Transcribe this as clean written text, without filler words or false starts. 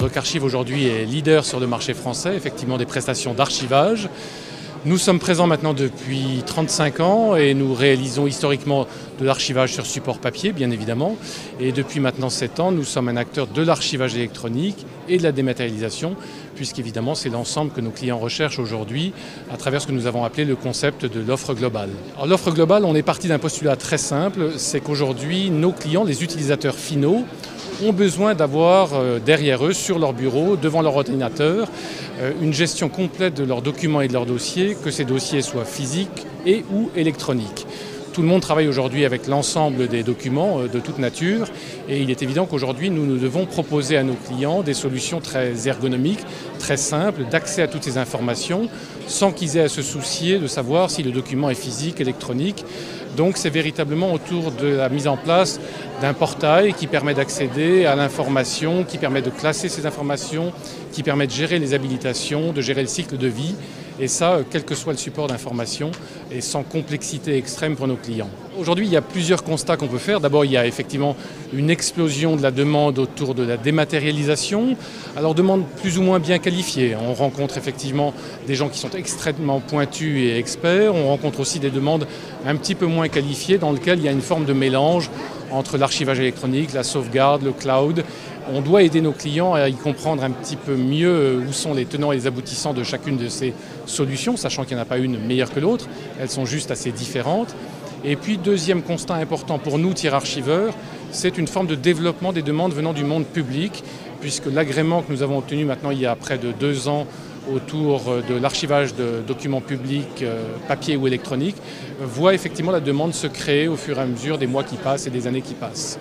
DocArchive aujourd'hui est leader sur le marché français, effectivement des prestations d'archivage. Nous sommes présents maintenant depuis 35 ans et nous réalisons historiquement de l'archivage sur support papier, bien évidemment. Et depuis maintenant 7 ans, nous sommes un acteur de l'archivage électronique et de la dématérialisation, puisqu'évidemment c'est l'ensemble que nos clients recherchent aujourd'hui à travers ce que nous avons appelé le concept de l'offre globale. Alors l'offre globale, on est parti d'un postulat très simple, c'est qu'aujourd'hui nos clients, les utilisateurs finaux, ont besoin d'avoir derrière eux, sur leur bureau, devant leur ordinateur, une gestion complète de leurs documents et de leurs dossiers, que ces dossiers soient physiques et ou électroniques. Tout le monde travaille aujourd'hui avec l'ensemble des documents de toute nature et il est évident qu'aujourd'hui nous devons proposer à nos clients des solutions très ergonomiques, très simples, d'accès à toutes ces informations sans qu'ils aient à se soucier de savoir si le document est physique, électronique. Donc c'est véritablement autour de la mise en place d'un portail qui permet d'accéder à l'information, qui permet de classer ces informations, qui permet de gérer les habilitations, de gérer le cycle de vie. Et ça, quel que soit le support d'information et sans complexité extrême pour nos clients. Aujourd'hui, il y a plusieurs constats qu'on peut faire. D'abord, il y a effectivement une explosion de la demande autour de la dématérialisation. Alors, demande plus ou moins bien qualifiée. On rencontre effectivement des gens qui sont extrêmement pointus et experts. On rencontre aussi des demandes un petit peu moins qualifiées dans lesquelles il y a une forme de mélange entre l'archivage électronique, la sauvegarde, le cloud. On doit aider nos clients à y comprendre un petit peu mieux où sont les tenants et les aboutissants de chacune de ces solutions, sachant qu'il n'y en a pas une meilleure que l'autre, elles sont juste assez différentes. Et puis, deuxième constat important pour nous, Thierry Archiveurs, c'est une forme de développement des demandes venant du monde public, puisque l'agrément que nous avons obtenu maintenant il y a près de 2 ans autour de l'archivage de documents publics, papier ou électronique, voit effectivement la demande se créer au fur et à mesure des mois qui passent et des années qui passent.